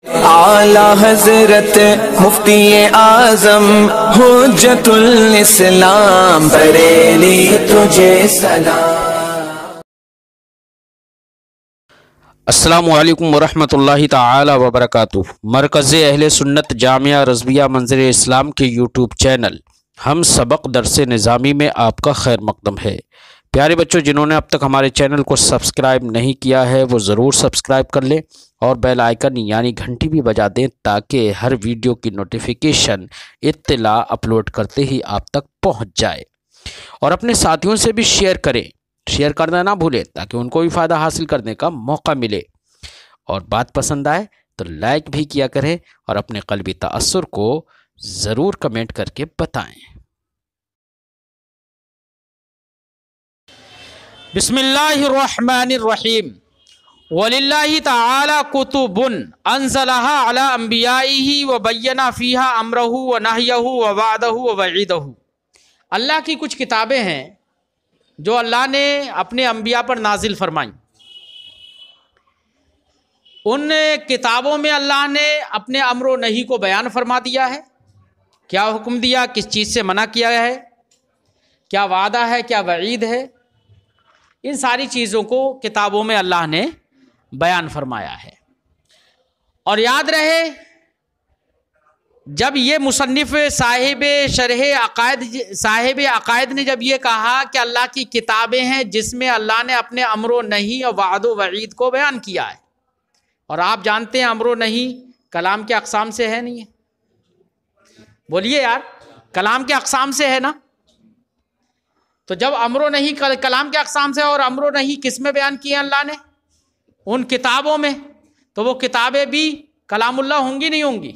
اعلی حضرت مفتی اعظم حجت الاسلام بریلی تجھے سلام۔ السلام علیکم ورحمۃ اللہ تعالی وبرکاتہ۔ مرکز اہل سنت جامعہ رضویہ منظر اسلام کے یوٹیوب چینل ہم سبق درس نظامی میں آپ کا خیر مقدم ہے۔ پیارے بچوں، جنہوں نے اب تک ہمارے چینل کو سبسکرائب نہیں کیا ہے وہ ضرور سبسکرائب کر لیں اور بیل آئیکن یعنی گھنٹی بھی بجا دیں تاکہ ہر ویڈیو کی نوٹیفیکیشن اطلاع اپلوڈ کرتے ہی آپ تک پہنچ جائے، اور اپنے ساتھیوں سے بھی شیئر کریں، شیئر کرنا نہ بھولیں تاکہ ان کو بھی فائدہ حاصل کرنے کا موقع ملے، اور بات پسند آئے تو لائک بھی کیا کریں اور اپنے قلبی تأثر کو ضرور کمنٹ کر کے بتائیں۔ بسم اللہ الرحمن الرحیم۔ وَلِلَّهِ تَعَالَى كُتُبٌ أَنزَلَهَا عَلَىٰ أَنبِيَائِهِ وَبَيَّنَ فِيهَا أَمْرَهُ وَنَهْيَهُ وَوَعْدَهُ وَوَعِيدَهُ۔ اللہ کی کچھ کتابیں ہیں جو اللہ نے اپنے انبیاء پر نازل فرمائیں۔ ان کتابوں میں اللہ نے اپنے امر و نہی کو بیان فرما دیا ہے، کیا حکم دیا، کس چیز سے منع کیا ہے، کیا وعدہ ہے، کیا وعید ہے، ان ساری چیزوں کو کتابوں میں اللہ نے بیان فرمایا ہے۔ اور یاد رہے، جب یہ مصنف صاحب عقائد نے جب یہ کہا کہ اللہ کی کتابیں ہیں جس میں اللہ نے اپنے امر و نہی اور وعد و وعید کو بیان کیا ہے، اور آپ جانتے ہیں امر و نہی کلام کے اقسام سے ہے نہیں ہے؟ بولیے یار، کلام کے اقسام سے ہے نا؟ تو جب امر و نہی کلام کے اقسام سے، اور امر و نہی کس میں بیان کیے اللہ نے؟ ان کتابوں میں۔ تو وہ کتابیں بھی کلام اللہ ہوں گی نہیں ہوں گی؟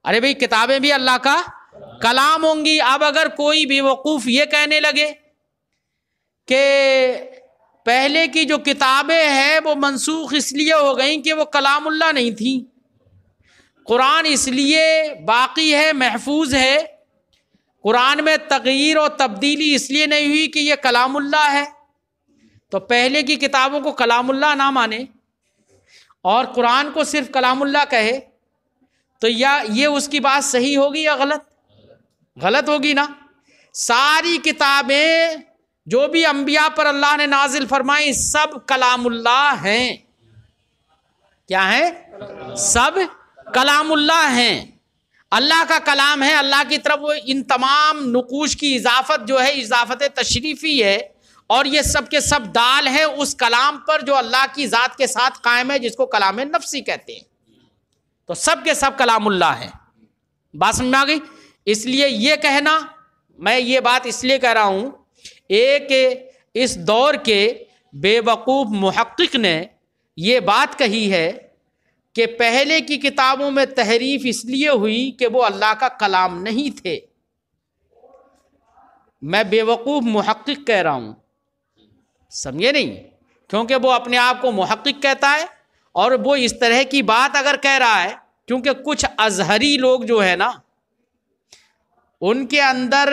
ارے بھئی، کتابیں بھی اللہ کا کلام ہوں گی۔ اب اگر کوئی بے وقوف یہ کہنے لگے کہ پہلے کی جو کتابیں ہیں وہ منسوخ اس لیے ہو گئیں کہ وہ کلام اللہ نہیں تھیں، قرآن اس لیے باقی ہے، محفوظ ہے، قرآن میں تغییر اور تبدیلی اس لیے نہیں ہوئی کہ یہ کلام اللہ ہے، تو پہلے کی کتابوں کو کلام اللہ نہ مانے اور قرآن کو صرف کلام اللہ کہے، تو یا یہ اس کی بات صحیح ہوگی یا غلط ہوگی نا؟ ساری کتابیں جو بھی انبیاء پر اللہ نے نازل فرمائی سب کلام اللہ ہیں۔ کیا ہیں؟ سب کلام اللہ ہیں، اللہ کا کلام ہے۔ اللہ کی طرف وہ ان تمام نقوش کی اضافت جو ہے اضافت تشریفی ہے، اور یہ سب کے سب دال ہے اس کلام پر جو اللہ کی ذات کے ساتھ قائم ہے، جس کو کلام نفسی کہتے ہیں۔ تو سب کے سب کلام اللہ ہے۔ بات سمجھ میں آ گئی؟ اس لیے یہ کہنا، میں یہ بات اس لیے کہہ رہا ہوں، ایک اس دور کے بے وقوف محقق نے یہ بات کہی ہے کہ پہلے کی کتابوں میں تحریف اس لیے ہوئی کہ وہ اللہ کا کلام نہیں تھے۔ میں بے وقوف محقق کہہ رہا ہوں، سمجھے نہیں؟ کیونکہ وہ اپنے آپ کو محقق کہتا ہے، اور وہ اس طرح کی بات اگر کہہ رہا ہے، کیونکہ کچھ ازہری لوگ جو ہے نا، ان کے اندر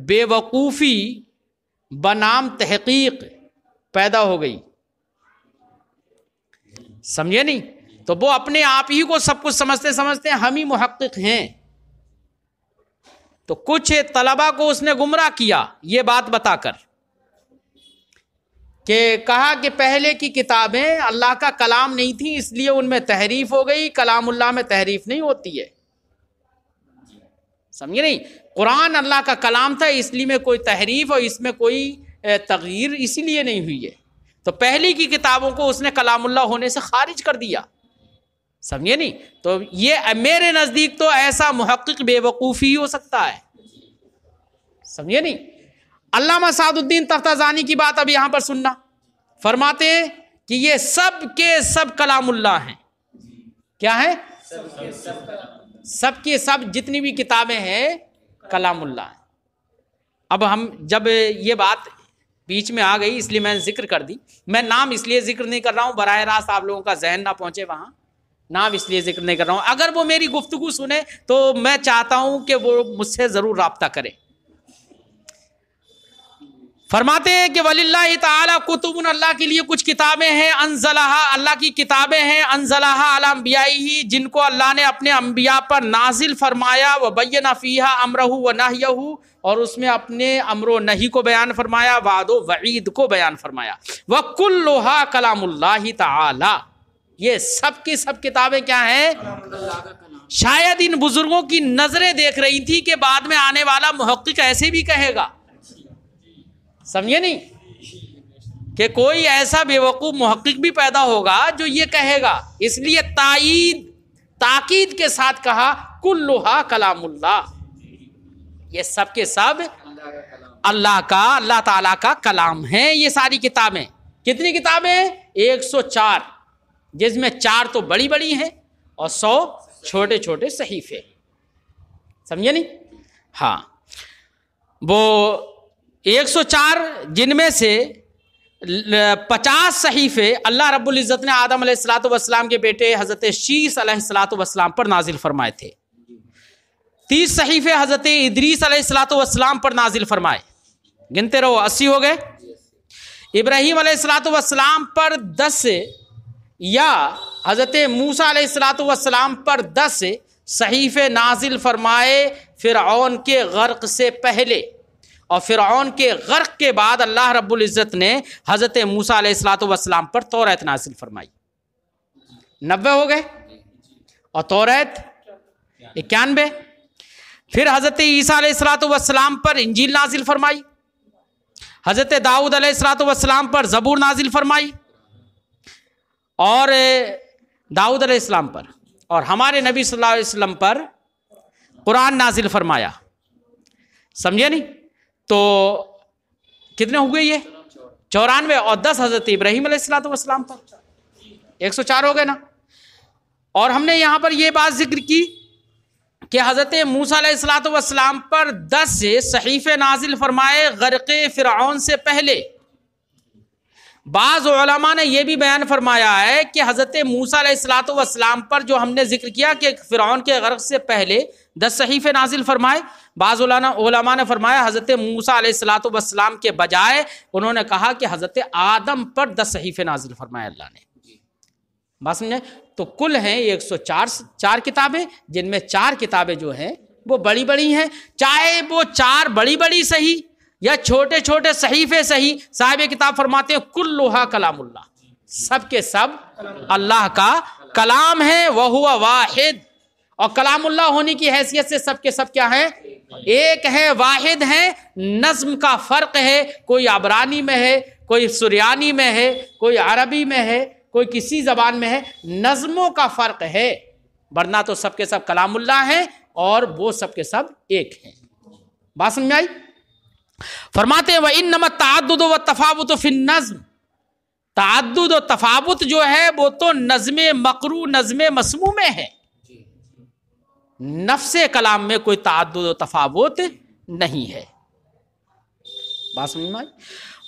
بے وقوفی بنام تحقیق پیدا ہو گئی، سمجھے نہیں؟ تو وہ اپنے آپ ہی کو سب کچھ سمجھتے ہیں ہم ہی محقق ہیں۔ تو کچھ طلباء کو اس نے گمراہ کیا یہ بات بتا کر، کہ کہا کہ پہلے کی کتابیں اللہ کا کلام نہیں تھیں اس لیے ان میں تحریف ہو گئی، کلام اللہ میں تحریف نہیں ہوتی ہے، سمجھے نہیں؟ قرآن اللہ کا کلام تھا، اس لیے میں کوئی تحریف اور اس میں کوئی تغییر اسی لیے نہیں ہوئی ہے۔ تو پہلی کی کتابوں کو اس نے کلام اللہ ہونے سے خارج کر دیا، سمجھے نہیں؟ تو یہ میرے نزدیک تو ایسا محقق بے وقوفی ہی ہو سکتا ہے، سمجھے نہیں؟ علامہ سعد الدین تفتازانی کی بات اب یہاں پر سننا، فرماتے ہیں کہ یہ سب کے سب کلام اللہ ہیں۔ کیا ہے؟ سب کے سب جتنی بھی کتابیں ہیں کلام اللہ ہیں۔ اب ہم جب یہ بات بیچ میں آ گئی اس لیے میں نے ذکر کر دی، میں نام اس لیے ذکر نہیں کر رہا ہوں براہ راست آپ لوگوں کا ذہن نہ پہنچے وہاں، نام اس لیے ذکر نہیں کر رہا ہوں۔ اگر وہ میری گفتگو سنے تو میں چاہتا ہوں کہ وہ مجھ سے ضرور رابطہ کرے۔ فرماتے ہیں کہ وَلِلَّهِ تَعَالَى کتب، اللہ کے لیے کچھ کتابیں ہیں، انزلها، اللہ کی کتابیں ہیں، انزلها علی انبیائہ، جن کو اللہ نے اپنے انبیاء پر نازل فرمایا، وبین فیہا امرہ ونہیہ، اور اس میں اپنے امر و نہی کو بیان فرمایا، وعد و وعید کو بیان فرمایا، وکلھا کلام اللہ تعالی، یہ سب کی سب کتابیں کیا ہیں؟ شاید ان بزرگوں کی نظریں دیکھ رہی تھی کہ بعد میں آنے والا محقق ایسے بھی کہے گا، سمجھے نہیں، کہ کوئی ایسا بے وقوف محقق بھی پیدا ہوگا جو یہ کہے گا، اس لیے تاکید کے ساتھ کہا کلھا کلام اللہ، یہ سب کے سب اللہ تعالیٰ کا کلام ہے۔ یہ ساری کتابیں، کتنی کتابیں؟ 104، جس میں 4 تو بڑی بڑی ہیں اور 100 چھوٹے چھوٹے صحیفے، سمجھے نہیں؟ ہاں، وہ 104 جن میں سے 50 صحیفے اللہ رب العزت نے آدم علیہ السلام کے بیٹے حضرت شیس علیہ السلام پر نازل فرمائے تھے، 30 صحیفے حضرت ادریس علیہ السلام پر نازل فرمائے، گنتے رہو 80 ہو گئے۔ ابراہیم علیہ السلام پر 10 یا حضرت موسیٰ علیہ السلام پر 10 صحیفے نازل فرمائے فرعون کے غرق سے پہلے، اور فرعون کے غرق کے بعد اللہ رب العزت نے حضرت موسیٰ علیہ السلام پر توریت نازل فرمائی، 90 ہو گئے، اور توریت 91۔ پھر حضرت عیسیٰ علیہ السلام پر انجیل نازل فرمائی، حضرت داؤد علیہ السلام پر زبور نازل فرمائی، اور داؤد علیہ السلام پر اور ہمارے نبی صلی اللہ علیہ وسلم پر قرآن نازل فرمایا، سمجھے نہیں؟ تو کتنے ہوئے یہ؟ 94، اور 10 حضرت ابراہیم علیہ السلام پر، 104 ہو گئے نا۔ اور ہم نے یہاں پر یہ بات ذکر کی کہ حضرت موسیٰ علیہ السلام پر 10 صحیفے نازل فرمائے غرق فرعون سے پہلے۔ بعض علماء نے یہ بھی بیان فرمایا ہے کہ حضرت موسیٰ علیہ السلام پر جو ہم نے ذکر کیا کہ فرعون کے غرق سے پہلے 10 صحیفے نازل فرمائے، بعض علماء نے فرمایا حضرت موسیٰ علیہ السلام کے بجائے انہوں نے کہا کہ حضرت آدم پر 10 صحیفے نازل فرمائے اللہ نے، بات سمجھے؟ تو کل ہیں 104 کتابیں، جن میں 4 کتابیں جو ہیں وہ بڑی بڑی ہیں، چاہے وہ 4 بڑی بڑی صحیح یا چھوٹے چھوٹے صحیفے صحیح، صاحب کتاب فرماتے ہیں کلھا کلام اللہ، سب کے سب اللہ کا کلام ہے، وہو واحد، اور کلام اللہ ہونے کی حیثیت سے سب کے سب کیا ہیں؟ ایک ہے، واحد ہے۔ نظم کا فرق ہے، کوئی عبرانی میں ہے، کوئی سریانی میں ہے، کوئی عربی میں ہے، کوئی کسی زبان میں ہے، نظموں کا فرق ہے، ورنہ تو سب کے سب کلام اللہ ہیں اور وہ سب کے سب ایک ہیں۔ بات سمجھ میں آئی؟ فرماتے ہیں وَإِنَّمَا التَّعَدُّدُ وَالتَّفَاوُتُ فِي النَّظْمِ، تعدد و تفاوت جو ہے وہ تو نظم مقروء، نظم مسموع میں ہے، نفس کلام میں کوئی تعدد و تفاوت نہیں ہے۔ بات سمجھ میں آئی؟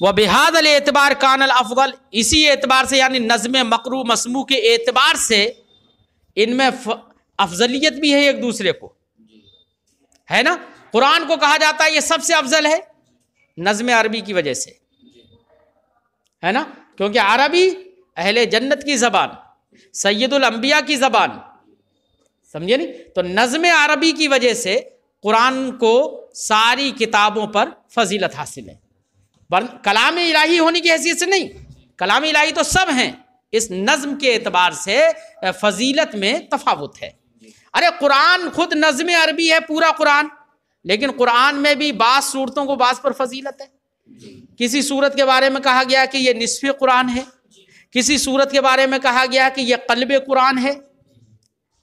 وَبِهَذَا الْاعْتِبَارِ كَانَ الْأَفْضَلُ، اسی اعتبار سے یعنی نظم مقروء مسموع کے اعتبار سے ان میں افضلیت بھی ہے ایک دوسرے کو، ہے نا؟ قرآن کو کہا جاتا ہے یہ سب سے افضل ہے نظم عربی کی وجہ سے، ہے نا؟ کیونکہ عربی اہل جنت کی زبان، سید الانبیاء کی زبان، سمجھے نہیں؟ تو نظم عربی کی وجہ سے قرآن کو ساری کتابوں پر فضیلت حاصل ہے، کلام الہی ہونے کی حیثیت سے نہیں، کلام الہی تو سب ہیں، اس نظم کے اعتبار سے فضیلت میں تفاوت ہے۔ ارے قرآن خود نظم عربی ہے پورا قرآن، لیکن قرآن میں بھی بعض صورتوں کو بعض پر فضیلت ہے، کسی صورت کے بارے میں کہا گیا کہ یہ نصف قرآن ہے، کسی صورت کے بارے میں کہا گیا کہ یہ قلب قرآن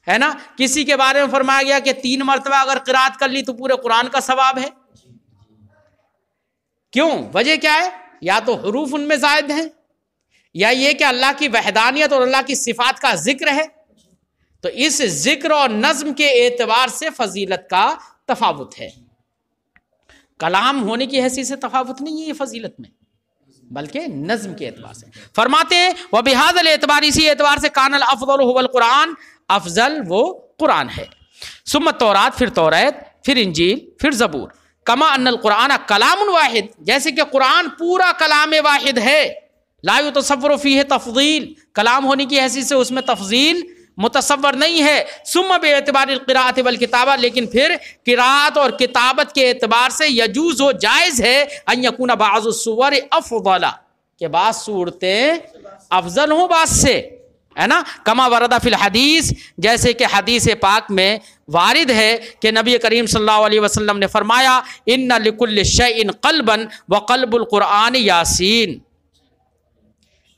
ہے نا؟ کسی کے بارے میں فرمایا گیا کہ 3 مرتبہ اگر قرات کر لی تو پورے قرآن کا ثواب ہے۔ کیوں؟ وجہ کیا ہے؟ یا تو حروف ان میں زائد ہیں، یا یہ کہ اللہ کی وحدانیت اور اللہ کی صفات کا ذکر ہے، تو اس ذکر اور نظم کے اعتبار سے فضیلت کا تفاوت ہے، کلام ہونے کی حیثیت سے تفاوت نہیں ہے یہ فضیلت میں، بلکہ نظم کے اعتبار سے۔ فرماتے ہیں وَبِهَذَا الْاعْتِبَارِ، اسی اعتبار سے کان الافضل هو القرآن، افضل وہ قرآن ہے۔ ثم التوراۃ، پھر توریت، پھر انجیل، پھر زبور، کما ان القرآن کلام واحد، جیسے کہ قرآن پورا کلام واحد ہے، لا یتصور فیہ تفضیل، کلام ہونے کی حیثیت سے اس میں تفضیل متصور نہیں ہے، ثم باعتبار القراءۃ والکتابہ، لیکن پھر قراءت اور کتابت کے اعتبار سے یجوز و جائز ہے ان یکون بعض السور افضل، کہ بعض صورتیں افضل ہوں بعض سے، ہے نا، کما ورد فی الحدیث، جیسے کہ حدیث پاک میں وارد ہے کہ نبی کریم صلی اللہ علیہ وسلم نے فرمایا ان لکل شیء قلبا وقلب القرآن یاسین،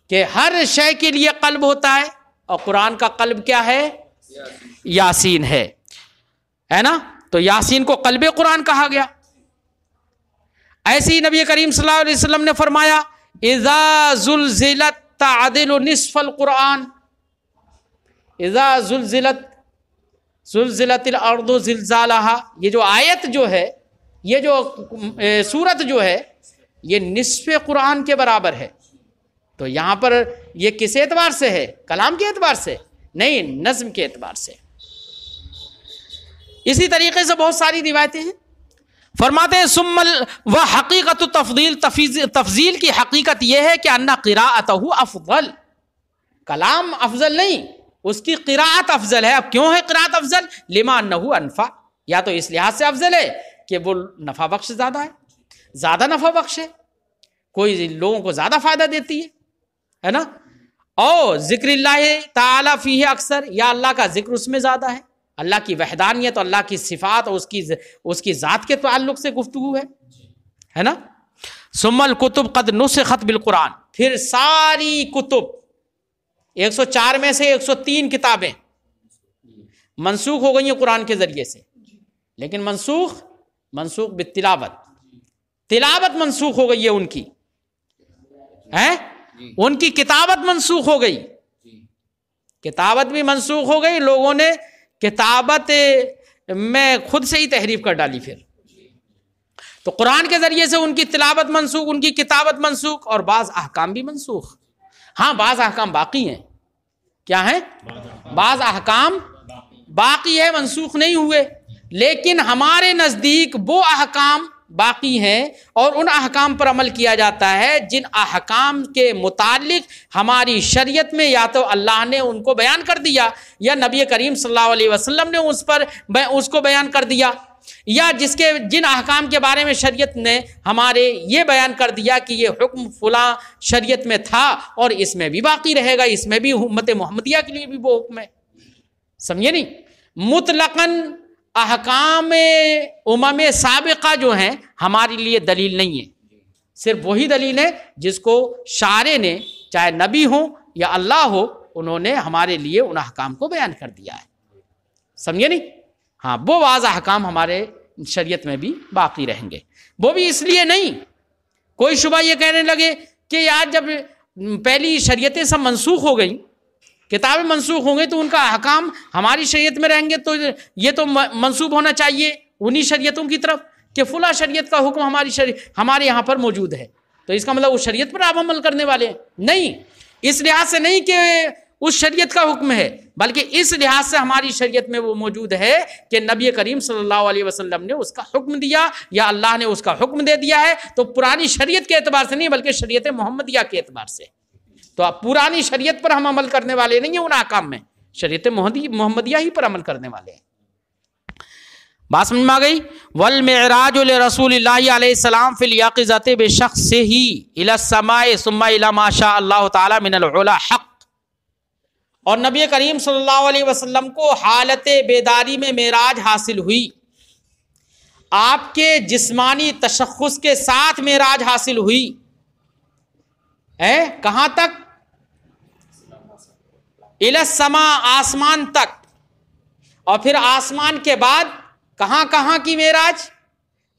کہ ہر شے کے لیے قلب ہوتا ہے اور قرآن کا قلب کیا ہے؟ یاسین ہے نا، تو یاسین کو قلب قرآن کہا گیا۔ ایسے ہی نبی کریم صلی اللہ علیہ وسلم نے فرمایا اذا زلزلت تعدل نصف القرآن، اذا زلزلت الارض زلزالہا، یہ جو آیت جو ہے، یہ جو سورت جو ہے، یہ نصف قرآن کے برابر ہے۔ تو یہاں پر یہ کس اعتبار سے ہے؟ کلام کے اعتبار سے نہیں، نظم کے اعتبار سے۔ اسی طریقے سے بہت ساری روایتیں ہیں۔ فرماتے ہیں ثم و حقیقت التفضیل، تفضیل کی حقیقت یہ ہے کہ ان قراءتہ افضل، کلام افضل نہیں، اس کی قراءت افضل ہے۔ اب کیوں ہے قراءت افضل؟ لما انہ انفع، یا تو اس لحاظ سے افضل ہے کہ وہ نفع بخش زیادہ ہے، زیادہ نفع بخش ہے، کوئی لوگوں کو زیادہ فائدہ دیتی ہے نا، اور ذکر اللہ تعالی فیہ اکثر، یا اللہ کا ذکر اس میں زیادہ ہے، اللہ کی وحدانیت، اللہ کی صفات اور اس کی ذات کے تعلق سے گفتگو ہے نا۔ ثم الکتب قد نسخت بالقرآن، پھر ساری کتب 104 میں سے 103 کتابیں منسوخ ہو گئی ہیں قرآن کے ذریعے سے، لیکن منسوخ بالتلاوت، تلاوت منسوخ ہو گئی ہے ان کی، ان کی کتابت منسوخ ہو گئی، کتابت بھی منسوخ ہو گئی، لوگوں نے کتابت میں خود سے ہی تحریف کر ڈالی۔ پھر تو قرآن کے ذریعے سے ان کی تلاوت منسوخ، ان کی کتابت منسوخ، اور بعض احکام بھی منسوخ۔ ہاں بعض احکام باقی ہیں، کیا ہیں؟ بعض احکام باقی ہے، منسوخ نہیں ہوئے، لیکن ہمارے نزدیک وہ احکام باقی ہیں اور ان احکام پر عمل کیا جاتا ہے جن احکام کے متعلق ہماری شریعت میں یا تو اللہ نے ان کو بیان کر دیا یا نبی کریم صلی اللہ علیہ وسلم نے اس کو بیان کر دیا، یا جن احکام کے بارے میں شریعت نے ہمارے یہ بیان کر دیا کہ یہ حکم فلاں شریعت میں تھا اور اس میں بھی باقی رہے گا، اس میں بھی امت محمدیہ کے لیے بھی وہ حکم ہے، سمجھے نہیں؟ مطلقاً احکام امم سابقہ جو ہیں ہمارے لیے دلیل نہیں ہے، صرف وہی دلیل ہے جس کو شارع نے، چاہے نبی ہو یا اللہ ہو، انہوں نے ہمارے لیے ان احکام کو بیان کر دیا ہے، سمجھے نہیں؟ ہاں وہ بعض احکام ہمارے شریعت میں بھی باقی رہیں گے، وہ بھی اس لیے نہیں کوئی شبہ یہ کہنے لگے کہ یار جب پہلی شریعتیں سب منسوخ ہو گئیں، کتابیں منسوخ ہوں گے تو ان کا احکام ہماری شریعت میں رہیں گے، تو یہ تو منسوب ہونا چاہیے انہی شریعتوں کی طرف کہ فلاں شریعت کا حکم ہمارے یہاں پر موجود ہے، تو اس کا مطلب اس شریعت پر آپ عمل کرنے والے ہیں؟ نہیں، اس لحاظ سے نہیں کہ اس شریعت کا حکم ہے، بلکہ اس لحاظ سے ہماری شریعت میں وہ موجود ہے کہ نبی کریم صلی اللہ علیہ وسلم نے اس کا حکم دیا یا اللہ نے اس کا حکم دے دیا ہے، تو پرانی شریعت کے اعتبار سے نہیں بلکہ شریعت محمدیہ کے اعتبار سے، تو اب پرانی شریعت پر ہم عمل کرنے والے نہیں ہیں، ان احکام میں شریعت محمدیہ ہی پر عمل کرنے والے ہیں۔ بات سمجھ میں آ گئی؟ والمعراج لرسول اللہ علیہ السلام فی الیقظۃ بشخصہ الی السماء ثم الی ما شاء اللہ تعالی من العلا حق، اور نبی کریم صلی اللہ علیہ وسلم کو حالت بیداری میں معراج حاصل ہوئی، آپ کے جسمانی تشخص کے ساتھ معراج حاصل ہوئی، کہاں تک؟ الی السماء، آسمان تک، اور پھر آسمان کے بعد کہاں کہاں کی معراج؟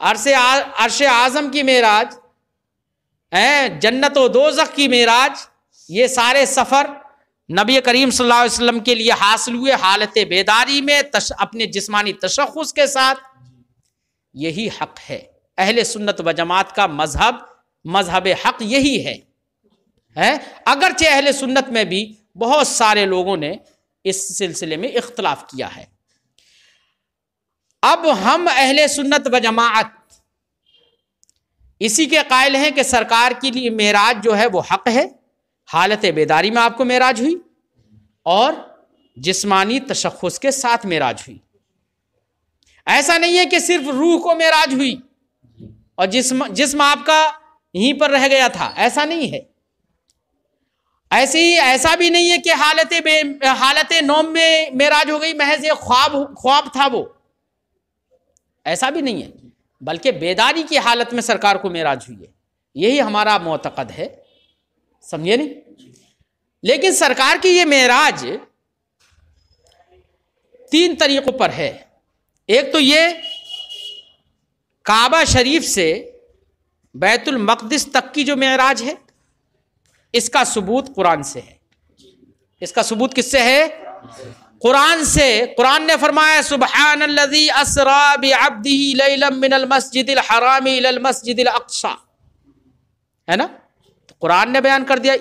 عرش اعظم کی معراج، جنت و دوزخ کی معراج، یہ سارے سفر نبی کریم صلی اللہ علیہ وسلم کے لیے حاصل ہوئے حالت بیداری میں اپنے جسمانی تشخص کے ساتھ۔ یہی حق ہے، اہل سنت و جماعت کا مذہب حق یہی ہے، اگرچہ اہل سنت میں بھی بہت سارے لوگوں نے اس سلسلے میں اختلاف کیا ہے۔ اب ہم اہل سنت و جماعت اسی کے قائل ہیں کہ سرکار کے لیے معراج جو ہے وہ حق ہے، حالت بیداری میں آپ کو معراج ہوئی اور جسمانی تشخص کے ساتھ معراج ہوئی۔ ایسا نہیں ہے کہ صرف روح کو معراج ہوئی اور جسم آپ کا یہیں پر رہ گیا تھا، ایسا نہیں ہے۔ ایسے ہی ایسا بھی نہیں ہے کہ حالت نوم میں معراج ہو گئی، محض ایک خواب تھا وہ، ایسا بھی نہیں ہے، بلکہ بیداری کی حالت میں سرکار کو معراج ہوئی ہے، یہی ہمارا معتقد ہے، سمجھے نہیں؟ لیکن سرکار کی یہ معراج 3 طریقوں پر ہے۔ ایک تو یہ کعبہ شریف سے بیت المقدس تک کی جو معراج ہے، اس کا ثبوت قرآن سے ہے۔ اس کا ثبوت کس سے ہے؟ قرآن سے۔ قرآن نے فرمایا سبحان الذی اسری بعبدہ لیلا من المسجد الحرام الی المسجد الاقصی، ہے نا؟ تو قرآن نے بیان کر دیا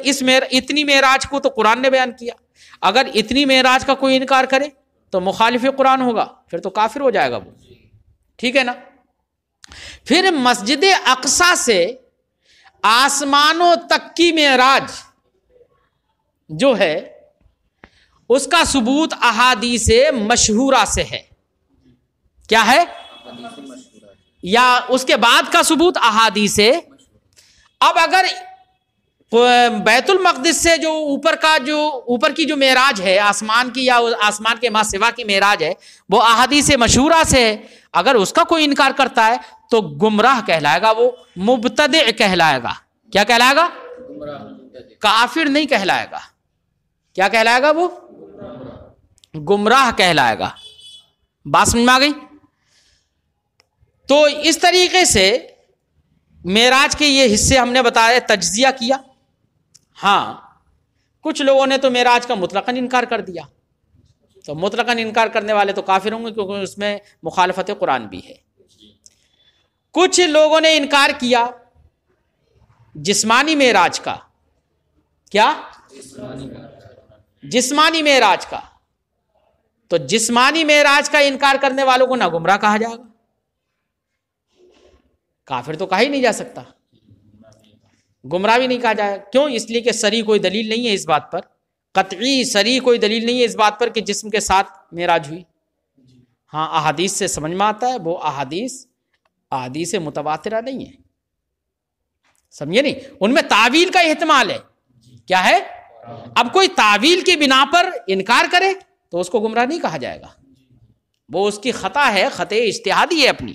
اتنی معراج کو، تو قرآن نے بیان کیا۔ اگر اتنی معراج کا کوئی انکار کرے تو مخالف قرآن ہوگا، پھر تو کافر ہو جائے گا وہ، ٹھیک ہے نا؟ پھر مسجد اقصی سے آسمانوں تک کی معراج جو ہے اس کا ثبوت احادیث مشہورہ سے ہے۔ کیا ہے؟ یا اس کے بعد کا ثبوت احادیث۔ اب اگر بیت المقدس سے جو اوپر کی جو معراج ہے آسمان کی یا آسمان کے ما سوا کی معراج ہے، وہ احادیث مشہورہ سے ہے، اگر اس کا کوئی انکار کرتا ہے تو گمراہ کہلائے گا، وہ مبتدع کہلائے گا۔ کیا کہلائے گا؟ کافر نہیں کہلائے گا۔ کیا کہلائے گا؟ وہ گمراہ کہلائے گا۔ بات سمجھ میں آ گئی؟ تو اس طریقے سے معراج کے یہ حصے ہم نے بتایا، تجزیہ کیا۔ ہاں، کچھ لوگوں نے تو معراج کا مطلقاً انکار کر دیا، تو مطلقاً انکار کرنے والے تو کافر ہوں گے، کیونکہ اس میں مخالفت قرآن بھی ہے۔ کچھ لوگوں نے انکار کیا جسمانی معراج کا۔ کیا؟ جسمانی معراج کا۔ تو جسمانی معراج کا انکار کرنے والوں کو نہ گمراہ کہا جائے گا، کافر تو کہا ہی نہیں جا سکتا، گمراہ بھی نہیں کہا جائے گا۔ کیوں؟ اس لیے کہ صریح کوئی دلیل نہیں ہے اس بات پر، قطعی صریح کوئی دلیل نہیں ہے اس بات پر کہ جسم کے ساتھ معراج ہوئی۔ ہاں، احادیث سے سمجھ میں آتا ہے، وہ احادیث متواترہ نہیں ہے، سمجھے نہیں؟ ان میں تعویل کا احتمال ہے۔ کیا ہے؟ اب کوئی تعویل کی بنا پر انکار کرے تو اس کو گمراہ نہیں کہا جائے گا، وہ اس کی خطا ہے، خطا اجتہادی ہے اپنی۔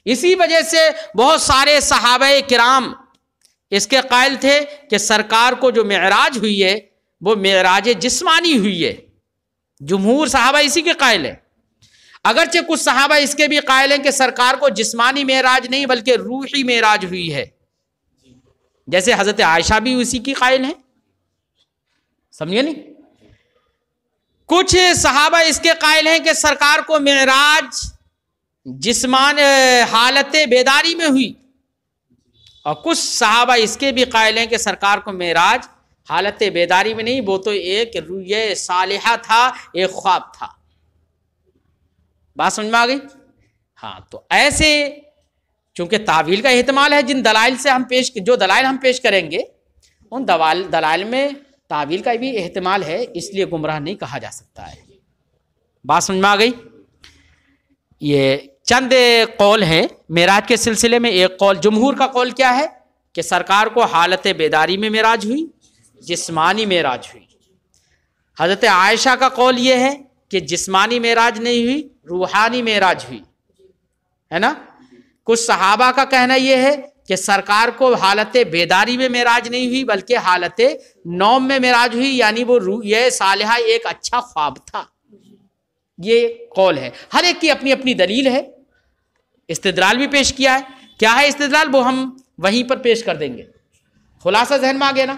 اسی وجہ سے بہت سارے صحابہ کرام اس کے قائل تھے کہ سرکار کو جو معراج ہوئی ہے وہ معراج جسمانی ہوئی ہے۔ جمہور صحابہ اسی کے قائل ہیں، اگرچہ کچھ صحابہ اس کے بھی قائل ہیں کہ سرکار کو جسمانی معراج نہیں بلکہ روحی معراج ہوئی ہے، جیسے حضرت عائشہ بھی اسی کی قائل ہیں، سمجھے نہیں؟ کچھ صحابہ اس کے قائل ہیں کہ سرکار کو معراج حالت بیداری میں ہوئی، اور کچھ صحابہ اس کے بھی قائل ہیں کہ سرکار کو معراج حالت بیداری میں نہیں، وہ تو ایک رؤیا صالحہ تھا، ایک خواب تھا۔ بات سمجھ میں آ گئی؟ ہاں، تو ایسے چونکہ تعویل کا احتمال ہے، جو دلائل ہم پیش کریں گے ان دلائل میں تعویل کا بھی احتمال ہے، اس لیے گمراہ نہیں کہا جا سکتا ہے۔ بات سمجھ میں آ گئی؟ یہ چند قول ہیں معراج کے سلسلے میں۔ ایک قول جمہور کا قول کیا ہے کہ سرکار کو حالت بیداری میں معراج ہوئی، جسمانی معراج ہوئی۔ حضرت عائشہ کا قول یہ ہے کہ جسمانی معراج نہیں ہوئی، روحانی معراج ہوئی، ہے نا؟ کچھ صحابہ کا کہنا یہ ہے کہ سرکار کو حالت بیداری میں معراج نہیں ہوئی بلکہ حالت نوم میں معراج ہوئی، یعنی وہ رؤیا صالحہ ایک اچھا خواب تھا۔ یہ قول ہے، ہر ایک کی اپنی اپنی دلیل ہے، استدلال بھی پیش کیا ہے۔ کیا ہے استدلال؟ وہ ہم وہیں پر پیش کر دیں گے، خلاصہ ذہن میں آ گیا نا؟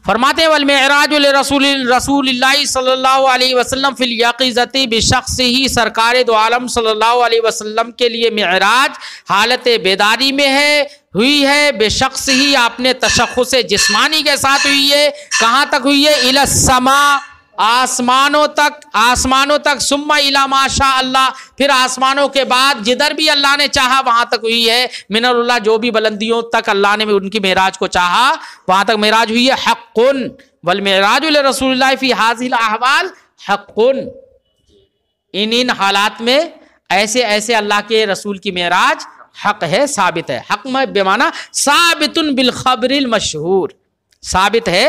فرماتے ہیں والمعراج لرسول اللہ صلی اللہ علیہ وسلم فی الیقظۃ بشخص ہی، سرکار دو عالم صلی اللہ علیہ وسلم کے لیے معراج حالت بیداری میں ہوئی ہے، بے شخص ہی، آپ نے تشخص جسمانی کے ساتھ ہوئی ہے۔ کہاں تک ہوئی ہے؟ الی السماء، آسمانوں تک ثم الی ما شاء اللہ، پھر آسمانوں کے بعد جدھر بھی اللہ نے چاہا وہاں تک ہوئی ہے. من اللہ، جو بھی بلندیوں تک اللہ نے ان کی معراج کو چاہا وہاں تک معراج ہوئی ہے. حق والمعراج لرسول اللہ فی هذه الاحوال حق، ان حالات میں ایسے اللہ کے رسول کی معراج حق ہے، ثابت ہے. حق میں بمعنی ثابت بالخبر المشہور، ثابت ہے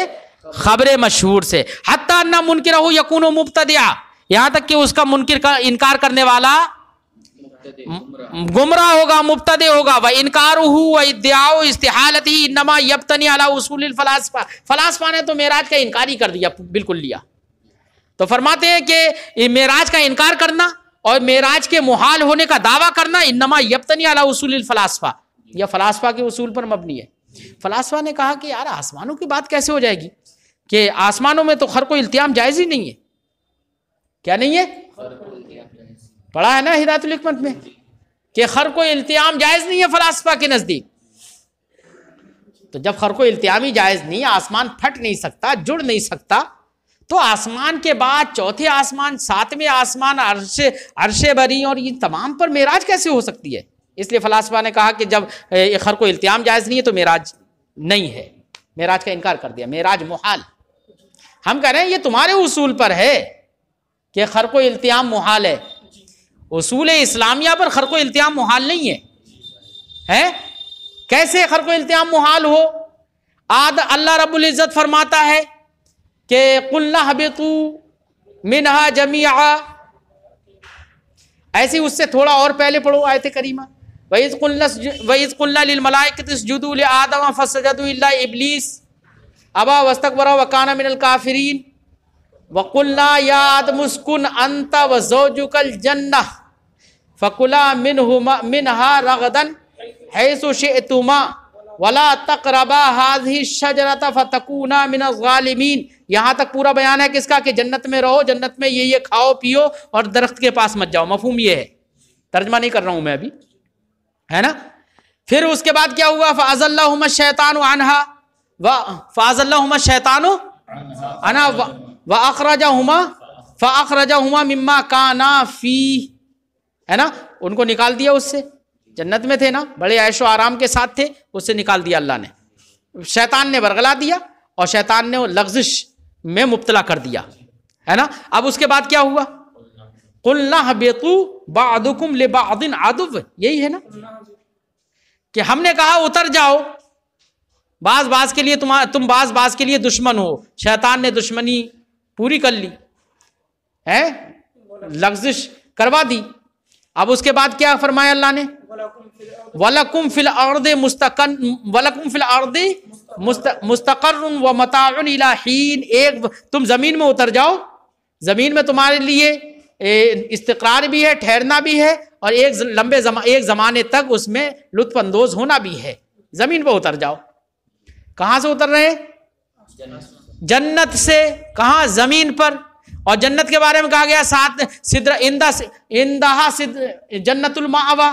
خبر مشہور سے. حتی ان منکرہ یکون مبتدعا، یہاں تک کہ اس کا منکر کا انکار کرنے والا گمراہ ہوگا، مبتدع ہوگا. وانکارہ وادعاء استحالتہ انما یبتنی علی اصول الفلاسفہ، فلاسفہ نے تو معراج کا انکار ہی کر دیا، بالکل لیا. تو فرماتے ہیں کہ معراج کا انکار کرنا اور معراج کے محال ہونے کا دعویٰ کرنا انما یبتنی علی اصول الفلاسفہ، یہ فلاسفہ کے اصول پر مبنی ہے. فلاسفہ نے کہا کہ یار آسمانوں کی بات کیسے ہو جائے گی کہ آسمانوں میں تو خرق و التیام جائز ہی نہیں ہے. کیا نہیں ہے؟ پڑھا ہے نا ہدایت الحکمت میں کہ خرق و التیام جائز نہیں ہے فلاسفہ کے نزدیک. تو جب خرق و التیام ہی جائز نہیں، آسمان پھٹ نہیں سکتا، جڑ نہیں سکتا، تو آسمان کے بعد چوتھے آسمان، ساتویں آسمان، عرش بری اور یہ تمام پر معراج کیسے ہو سکتی ہے؟ اس لیے فلاسفہ نے کہا کہ جب خرق و التیام جائز نہیں ہے تو معراج نہیں ہے، معراج کا انکار کر دیا، معراج محال. ہم کہہ رہے ہیں یہ تمہارے اصول پر ہے کہ خرق و التیام محال ہے، اصول اسلامیہ پر خرق و التیام محال نہیں ہے. کیسے خرق و التیام محال ہو؟ اللہ رب العزت فرماتا ہے کہ قُلْنَا اهْبِطُوا مِنْهَا جَمِيعًا، ایسی اس سے تھوڑا اور پہلے پڑھو آیت کریمہ. وَإِذْ قُلْنَا لِلْمَلَائِكَةِ اسْجُدُوا لِآدَمَ فَسَجَدُوا إِلَّا إِبْلِيسَ أَبَى وَاسْتَكْبَرَ وَكَانَ مِنَ الْكَافِرِينَ. وَقُلْنَا يَا آدَمُ اسْكُنْ أَنْتَ وَزَوْجُكَ الْجَنَّةَ فَكُلَا مِنْهَا رَغَدًا حَيْثُ شِئْتُمَا وَلَا تَقْرَبَا هَذِهِ الشَّجَرَةَ فَتَكُونَا مِنَ الظَّالِمِينَ. یہاں تک پورا بیان ہے کس کا کہ جنت میں رہو، جنت میں یہ کھاؤ پیو اور درخت کے پاس مت جاؤ. مفہوم یہ ہے، ترجمہ نہیں کر رہا ہوں میں ابھی، ہے نا. پھر اس کے بعد کیا ہوا؟ فَأَزَلَّهُمَا الشَّيْطَانُ فَأَزَلَّهُمَا الشَّيْطَانُ عَنْهَا فَأَخْرَجَهُمَا مِمَّا كَانَا فِيهِ، ہے نا. ان کو نکال دیا، اس سے جنت میں تھے نا، بڑے عیش و آرام کے ساتھ تھے، اس سے نکال دیا اللہ نے. شیطان نے برگلا دیا اور شیطان نے لغزش میں مبتلا کر دیا، ہے نا. اب اس کے بعد کیا ہوا؟ قُلْنَا اهْبِطُوا بَعْضُكُمْ لِبَعْضٍ عَدُوٌّ، یہی ہے نا کہ ہم نے کہا اتر جاؤ، بعض کے لیے تم بعض کے لیے دشمن ہو. شیطان نے دشمنی پوری کر لی ہے، لغزش کروا دی. اب اس کے بعد کیا فرمایا اللہ نے؟ وَلَكُمْ فِي الْأَرْضِ مُسْتَقَرٌ وَمَتَاعٌ إِلَىٰ حِينٍ. ایک تم زمین میں اتر جاؤ، زمین میں تمہارے لیے استقرار بھی ہے، ٹھہرنا بھی ہے، اور ایک زمانے تک اس میں لطف اندوز ہونا بھی ہے. زمین پہ اتر جاؤ. کہاں سے اتر رہے ہیں؟ جنت سے. کہاں؟ زمین پر. اور جنت کے بارے میں کہا گیا جنت المأویٰ،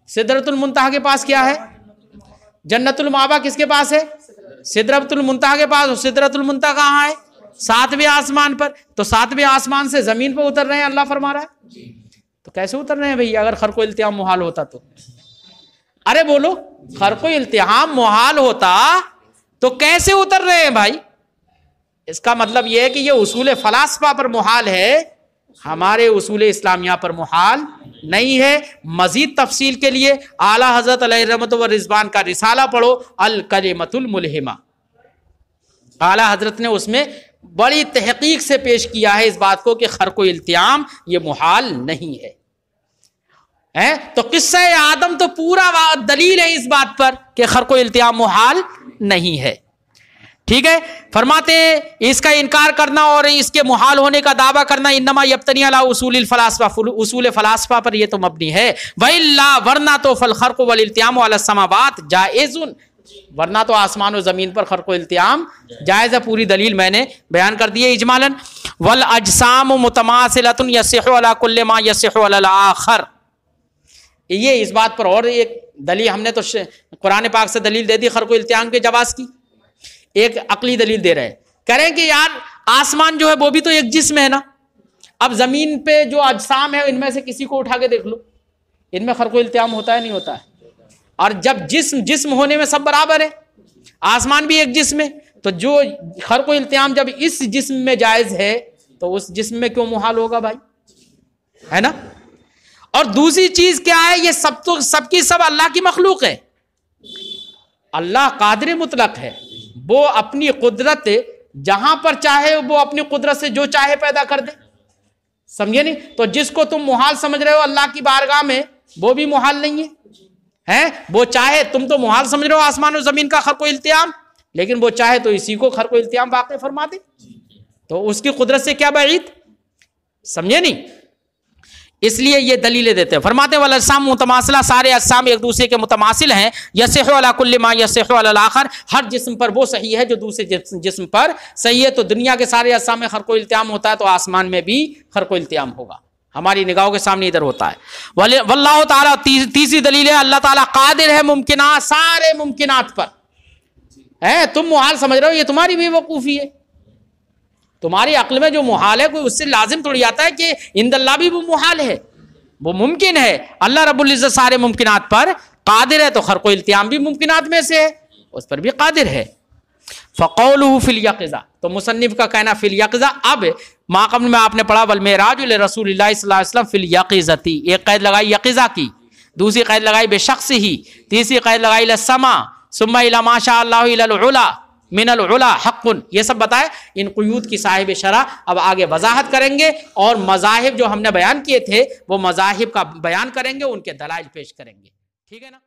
سدرۃ المنتہا کے پاس کیا ہے؟ جنت المأویٰ کس کے پاس ہے؟ سدرۃ المنتہا کے پاس. اور سدرۃ المنتہا کہاں ہے؟ 7ویں آسمان پر. تو 7ویں آسمان سے زمین پہ اتر رہے ہیں، اللہ فرما رہا ہے. تو کیسے اتر رہے ہیں بھئی اگر خرق و التیام محال ہوتا تو؟ ارے بولو، خرق و التیام محال ہوتا تو کیسے اتر رہے ہیں بھائی؟ اس کا مطلب یہ ہے کہ یہ اصول فلاسفہ پر محال ہے، ہمارے اصول اسلامیہ پر محال نہیں ہے. مزید تفصیل کے لیے اعلیٰ حضرت علیہ رحمت و رضوان کا رسالہ پڑھو، الکلمۃ الملہمہ. اعلیٰ حضرت نے اس میں بڑی تحقیق سے پیش کیا ہے اس بات کو کہ خرق و التیام یہ محال نہیں ہے. تو قصہ آدم تو پورا دلیل ہے اس بات پر کہ خرق و التیام محال نہیں ہے. ٹھیک ہے. فرماتے ہیں اس کا انکار کرنا اور اس کے محال ہونے کا دعویٰ کرنا انما یبتنی علی اصول الفلاسفہ، اصول فلاسفہ پر یہ تو مبنی ہے. وَإِلَّا، ورنہ تو فالخرق والالتیام علی السماوات جائز، ورنہ تو آسمان و زمین پر خرق و التیام جائز ہے. پوری دلیل میں نے بیان کر دی ہے اجمالاً. والاجسام متماثلۃ یصح علی کل ما یصح علی الاخر. یہ اس بات پر اور ایک دلیل ہم نے تو قرآن پاک سے دلیل دے دی خرق و التیام کے جواز کی. ایک عقلی دلیل دے رہے ہیں کریں کہ یار آسمان جو ہے وہ بھی تو ایک جسم ہے نا. اب زمین پہ جو اجسام ہے ان میں سے کسی کو اٹھا کے دیکھ لو, ان میں خرق و التیام ہوتا ہے نہیں ہوتا ہے؟ اور جب جسم ہونے میں سب برابر ہے, آسمان بھی ایک جسم ہے, تو جو خرق و التیام جب اس جسم میں جائز ہے تو اس جسم میں کیوں محال ہوگا بھائی, ہے نا. اور دوسری چیز کیا ہے, یہ سب کی سب اللہ کی مخلوق ہے. اللہ قادر مطلق ہے, وہ اپنی قدرت جہاں پر چاہے وہ اپنی قدرت سے جو چاہے پیدا کر دے, سمجھے نہیں. تو جس کو تم محال سمجھ رہے ہو اللہ کی بارگاہ میں وہ بھی محال نہیں ہے, وہ چاہے, تم تو محال سمجھ رہے ہو آسمان و زمین کا خرق و التیام, لیکن وہ چاہے تو اسی کو خرق و التیام واقع فرما دے, تو اس کی قدرت سے کیا بعید, سمجھے نہیں. اس لیے یہ دلیلیں دیتے ہیں. فرماتے ہیں والاجسام متماثلہ, سارے اجسام ایک دوسرے کے متماثل ہیں. یصح علی کل ما یصح علی الاخر, ہر جسم پر وہ صحیح ہے جو دوسرے جسم پر صحیح ہے. تو دنیا کے سارے اجسام میں خرق و التیام ہوتا ہے تو آسمان میں بھی خرق و التیام ہوگا, ہماری نگاہوں کے سامنے ادھر ہوتا ہے. واللہ تعالیٰ, تیسری دلیل ہے اللہ تعالیٰ قادر ہے ممکنات, سارے ممکنات پر ہے. تم محال سمجھ رہے ہو, یہ تمہاری بے وقوفی ہے. تمہاری عقل میں جو محال ہے کوئی اس سے لازم تھوڑی آتا ہے کہ عند اللہ بھی وہ محال ہے, وہ ممکن ہے. اللہ رب العزت سارے ممکنات پر قادر ہے, تو خرق و التیام بھی ممکنات میں سے ہے, اس پر بھی قادر ہے. فقولہ فی الیقظہ, تو مصنف کا کہنا فی الیقظہ. اب ما قبل میں آپ نے پڑھا والمعراج لرسول اللہ صلی اللہ علیہ وسلم فی الیقظۃ, ایک قید لگائی یقظہ کی, دوسری قید لگائی بشخص ہی, تیسری قید لگائی للسما, ثم الی ما شاء اللہ الی العلا من العلا حق. یہ سب بتائے. ان قیود کی صاحب شرح اب آگے وضاحت کریں گے, اور مذاہب جو ہم نے بیان کیے تھے وہ مذاہب کا بیان کریں گے, ان کے دلائل پیش کریں گے. ٹھیک ہے نا.